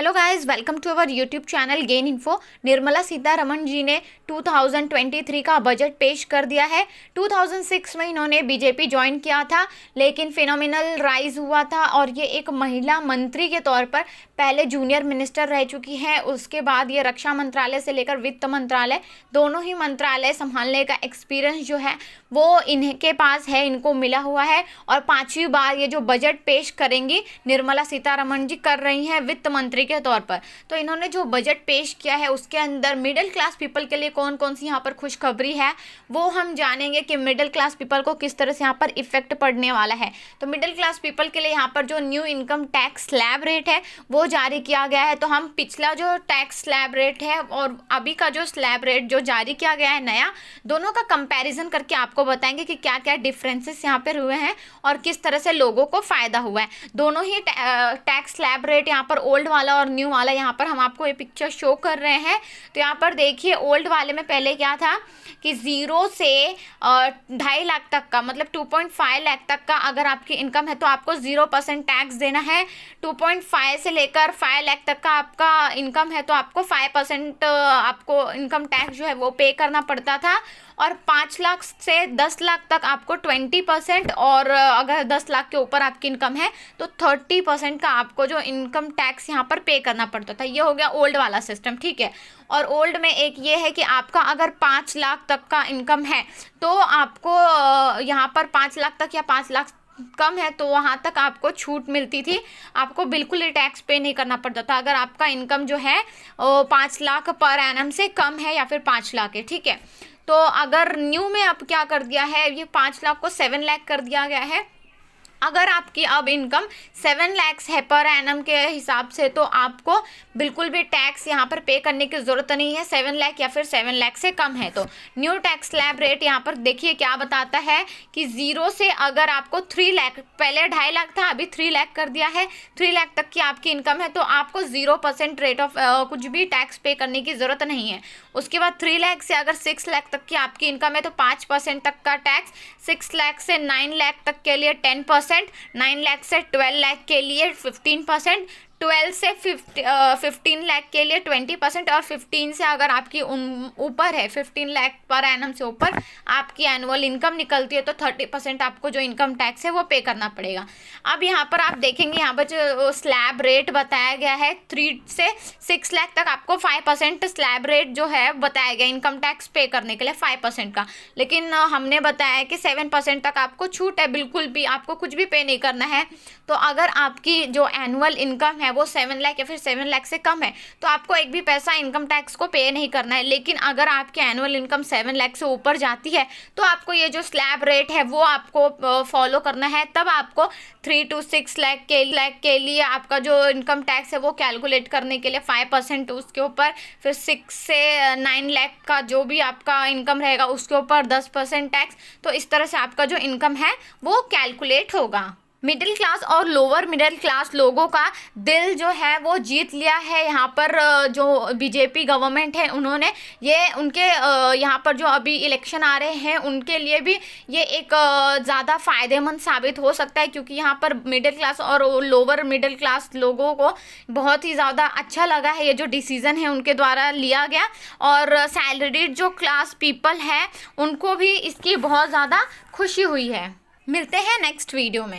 Hello guys, welcome to our YouTube channel gain info. Nirmala Sitharaman ji ने 2023 का budget पेश कर दिया है। 2006 में इन्होंने बीजेपी ज्वाइन किया था, लेकिन फिनोमिनल राइज हुआ था और ये एक महिला मंत्री के तौर पर पहले जूनियर मिनिस्टर रह चुकी हैं। उसके बाद ये रक्षा मंत्रालय से लेकर वित्त मंत्रालय दोनों ही मंत्रालय संभालने का एक्सपीरियंस जो है वो इनके पास है, इनको मिला हुआ है। और 5वीं बार ये जो बजट पेश करेंगी निर्मला सीतारमण जी कर रही हैं वित्त मंत्री के तौर पर। तो इन्होंने जो बजट पेश किया है उसके अंदर मिडिल क्लास पीपल के लिए कौन कौन सी यहाँ पर खुशखबरी है वो हम जानेंगे कि मिडिल क्लास पीपल को किस तरह से यहाँ पर इफेक्ट पड़ने वाला है। तो मिडिल क्लास पीपल के लिए यहाँ पर जो new income tax slab rate है वो जारी किया गया है। तो हम पिछला जो टैक्स स्लैब रेट है और अभी का जो स्लैब रेट जो जारी किया गया है नया, दोनों का कंपैरिजन करके आपको बताएंगे कि क्या क्या डिफरेंसेस यहाँ पर हुए हैं और किस तरह से लोगों को फ़ायदा हुआ है। दोनों ही टैक्स स्लैब रेट यहाँ पर ओल्ड वाला और न्यू वाला यहाँ पर हम आपको ये पिक्चर शो कर रहे हैं। तो यहाँ पर देखिए, ओल्ड वाले में पहले क्या था कि 0 से 2.5 लाख तक का, मतलब 2.5 लाख तक का अगर आपकी इनकम है तो आपको 0% टैक्स देना है। 2.5 से लेकर 5 लाख तक का आपका इनकम है तो आपको 5% आपको इनकम टैक्स जो है वो पे करना पड़ता था। और 5 लाख से 10 लाख तक आपको 20%, और अगर 10 लाख के ऊपर आपकी इनकम है तो 30% का आपको जो इनकम टैक्स यहाँ पर पे करना पड़ता था। ये हो गया ओल्ड वाला सिस्टम, ठीक है। और ओल्ड में एक ये है कि आपका अगर 5 लाख तक का इनकम है तो आपको यहाँ पर 5 लाख तक या 5 लाख कम है तो वहाँ तक आपको छूट मिलती थी, आपको बिल्कुल ही टैक्स पे नहीं करना पड़ता था अगर आपका इनकम जो है 5 लाख पर एनम से कम है या फिर 5 लाख है, ठीक है। तो अगर न्यू में अब क्या कर दिया है, ये 5 लाख को 7 लाख कर दिया गया है। अगर आपकी अब इनकम 7 लाख है पर एनम के हिसाब से तो आपको बिल्कुल भी टैक्स यहाँ पर पे करने की ज़रूरत नहीं है, 7 लाख या फिर 7 लाख से कम है तो। न्यू टैक्स स्लैब रेट यहाँ पर देखिए क्या बताता है कि 0 से अगर आपको 3 लाख, पहले 2.5 लाख था अभी 3 लाख कर दिया है, 3 लाख तक की आपकी इनकम है तो आपको 0% रेट ऑफ कुछ भी टैक्स पे करने की ज़रूरत नहीं है। उसके बाद 3 लाख से अगर 6 लाख तक की आपकी इनकम है तो 5% तक का टैक्स, 6 लाख से 9 लाख तक के लिए 10%, 9 लाख से 12 लाख के लिए 15%, 12 से 15 लाख के लिए 20%, और 15 से अगर आपकी ऊपर है 15 लाख पर एनम से ऊपर आपकी एनुअल इनकम निकलती है तो 30% आपको जो इनकम टैक्स है वो पे करना पड़ेगा। अब यहाँ पर आप देखेंगे यहाँ पर जो स्लैब रेट बताया गया है 3 से 6 लाख तक आपको 5% स्लैब रेट जो है बताया गया इनकम टैक्स पे करने के लिए 5% का, लेकिन हमने बताया कि 7% तक आपको छूट है, बिल्कुल भी आपको कुछ भी पे नहीं करना है। तो अगर आपकी जो एनुअल इनकम है वो 7 लाख या फिर 7 लाख से कम है तो आपको एक भी पैसा इनकम टैक्स को पे नहीं करना है। लेकिन अगर आपकी एनुअल इनकम 7 लाख से ऊपर जाती है तो आपको ये जो स्लैब रेट है वो आपको फॉलो करना है। तब आपको 3 to 6 लाख के लिए आपका जो इनकम टैक्स है वो कैलकुलेट करने के लिए 5% उसके ऊपर, फिर 6 से 9 लाख का जो भी आपका इनकम रहेगा उसके ऊपर 10% टैक्स। तो इस तरह से आपका जो इनकम है वो कैलकुलेट होगा। मिडिल क्लास और लोअर मिडिल क्लास लोगों का दिल जो है वो जीत लिया है यहाँ पर जो बीजेपी गवर्नमेंट है उन्होंने। ये उनके यहाँ पर जो अभी इलेक्शन आ रहे हैं उनके लिए भी ये एक ज़्यादा फ़ायदेमंद साबित हो सकता है, क्योंकि यहाँ पर मिडिल क्लास और लोअर मिडिल क्लास लोगों को बहुत ही ज़्यादा अच्छा लगा है ये जो डिसीज़न है उनके द्वारा लिया गया। और सैलरीड जो क्लास पीपल है उनको भी इसकी बहुत ज़्यादा खुशी हुई है। मिलते हैं नेक्स्ट वीडियो में।